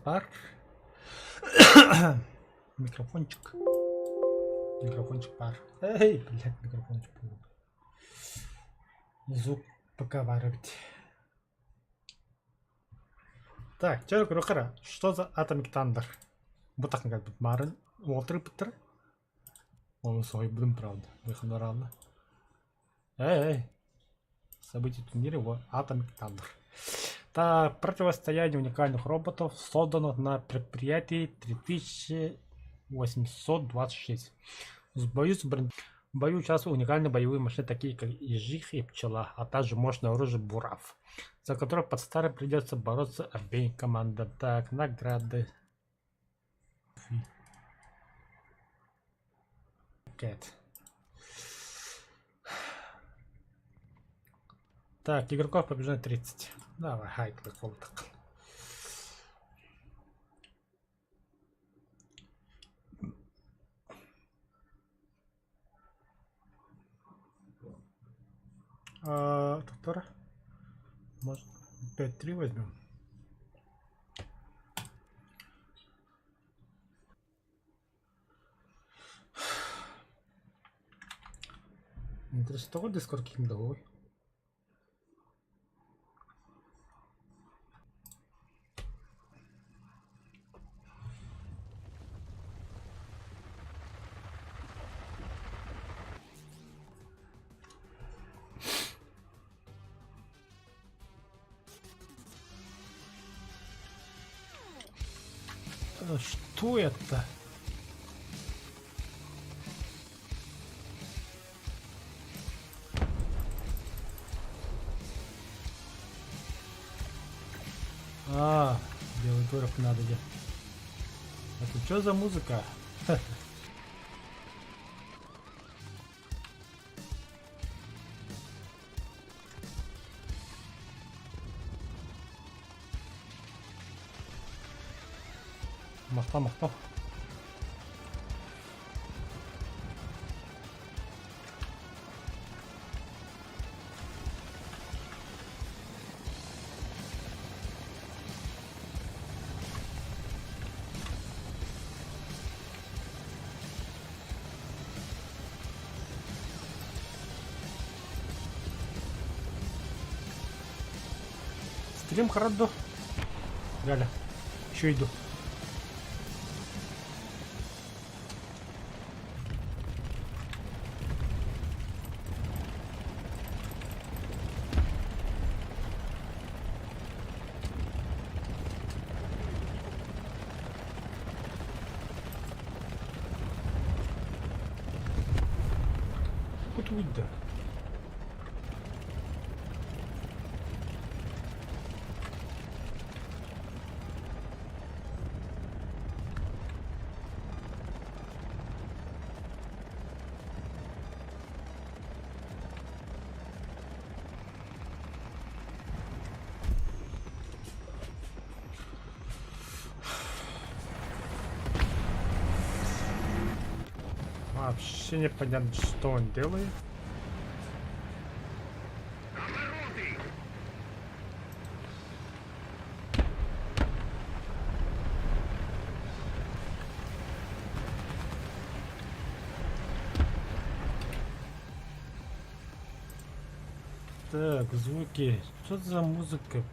пар. Микрофончик. Микрофончик пар. Эй, блядь, микрофончик. Звук поговаривать. Так, чё рухара? Что за Atomic Thunder? Вот так как бы Марин. Уотер Питер. Он свой блин, правда. Выходу рано. Эй. События турнира в Atomic Thunder. Так, противостояние уникальных роботов создано на предприятии 3826. В бою участвуют уникальные боевые машины, такие как Ежих и Пчела, а также мощное оружие Бурав, за которое под старым придется бороться обеим командам. Так, награды. Так, игроков побеждает 30. Давай, хайп, прикол так. Туторы. Может 5-3 возьмем. Интересно, того дискорд каким договор? Что это? Белый город надо где? Это что за музыка? Махта. Стрим хорошо. Галя, еще иду. Вот уйда. Вообще непонятно, что он делает. Так, звуки. Что за музыка, бля?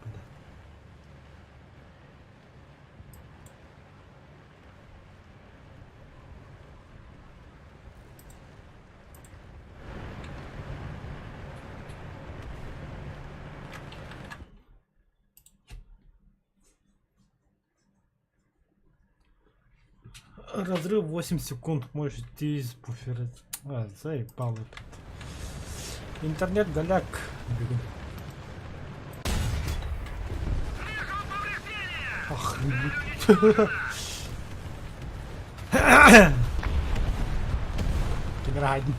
Разрыв 8 секунд, можешь идти из буфера. Заебал этот. Интернет голяк. Охренеть. Кинрайден.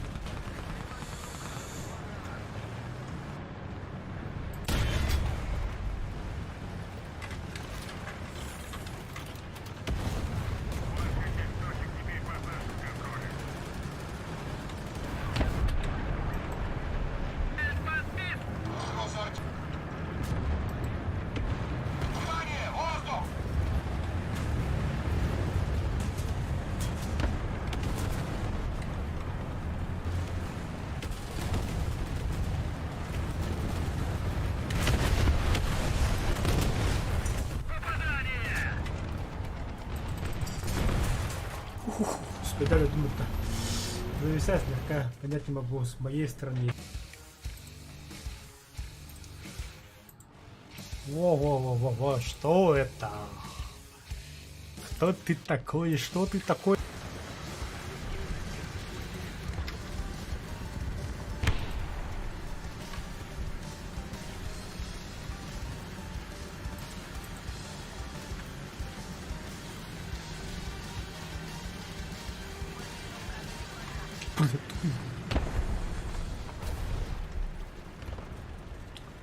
С педали думаю-то. Зависать слегка, понять не могу с моей стороны. Во-во-во-во-во, что это? Кто ты такой? Что ты такой?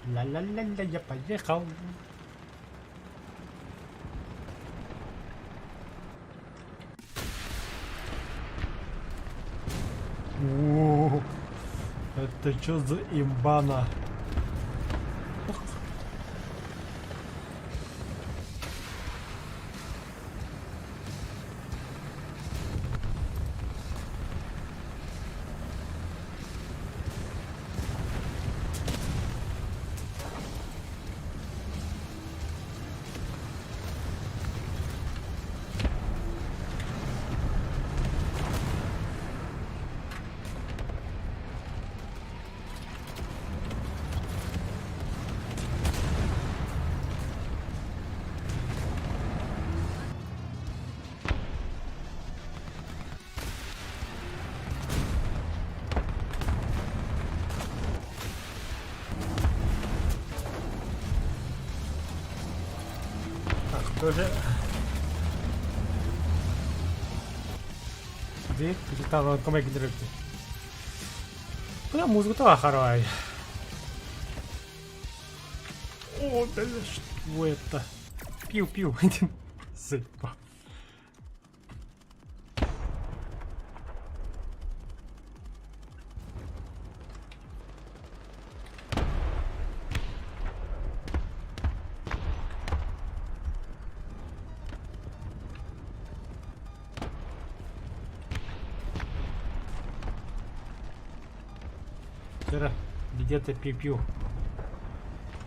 Ла-ла-ла-ла, я поехал. О, это что за имбана? Тоже где там como é que direito? A música tá caralho. О, да что это? Пиу-пиу. Сыпа. Где-то пипью.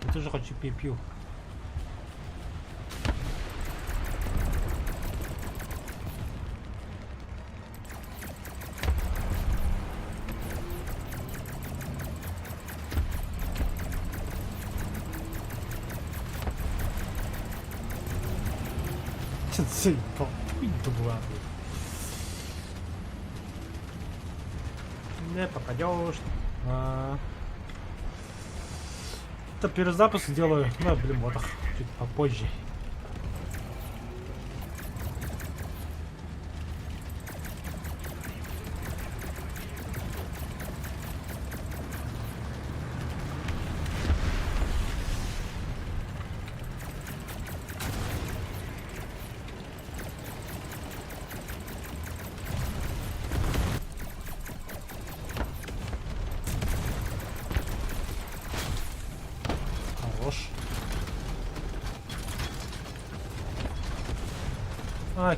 Я тоже хочу пипью. Сыпа. Не попадешь. Это перезапуск сделаю на блимотах чуть попозже.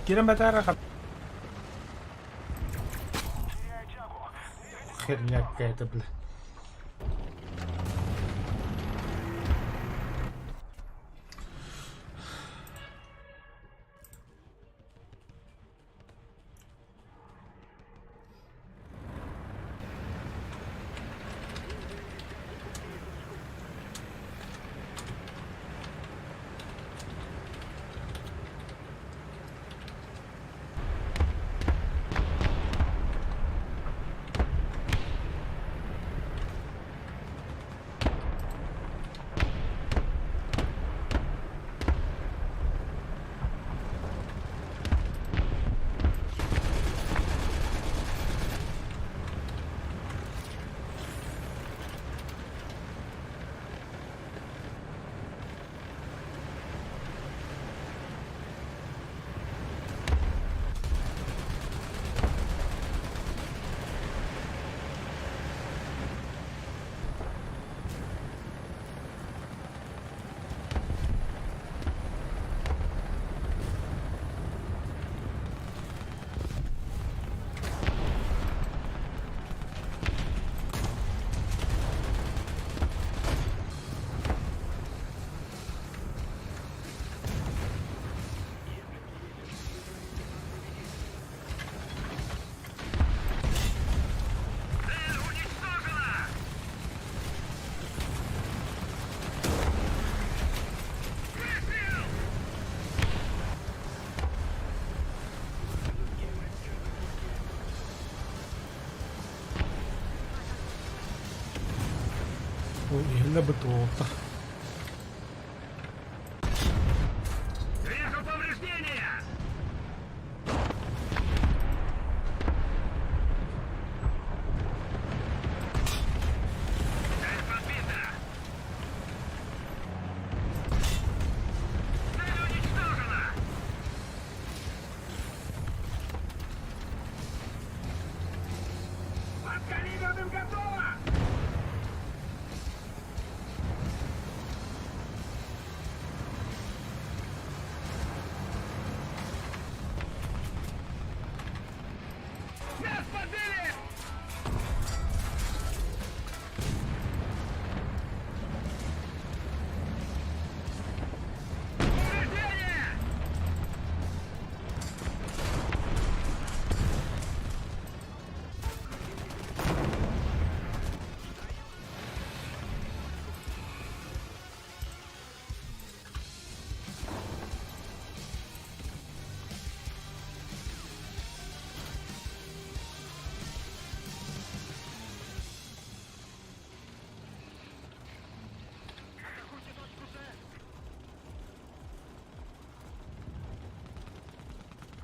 Quieren matar a... Херня какая-то, бля. сильно бы толкто. Вижу повреждения! Цель подбита! Цель уничтожена! Под калиберным готово! Нас подбили! Повреждения!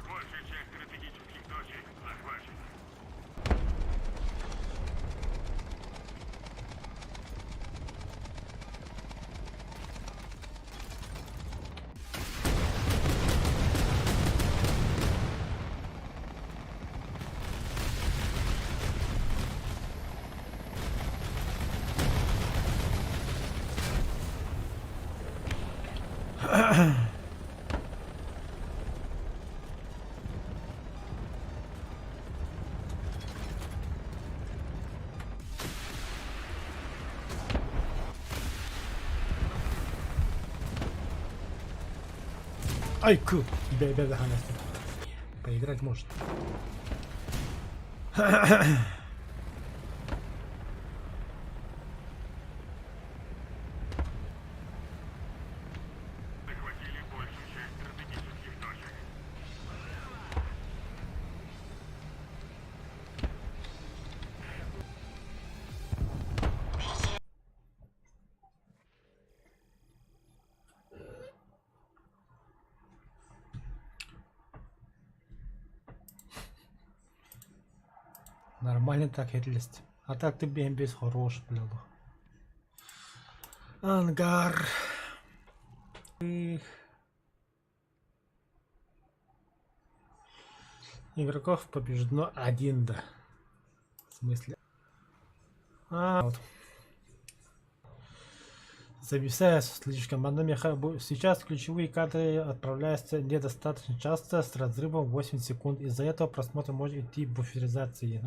Большая часть стратегических точек захвачена. Ай, ку! Беда ханас. Поиграть может. Захватили большую часть стратегических точек. Нормально так хитлист. А так ты без хорош, блядь. Ангар. Игроков побеждено 1, да. В смысле? Вот. Зависая слишком одно сейчас ключевые кадры отправляются недостаточно часто с разрывом 8 секунд. Из-за этого просмотр может идти буферизации.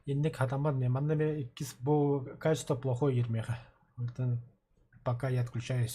Инник хатамар не маннами качество плохое ермеха. Пока я отключаюсь.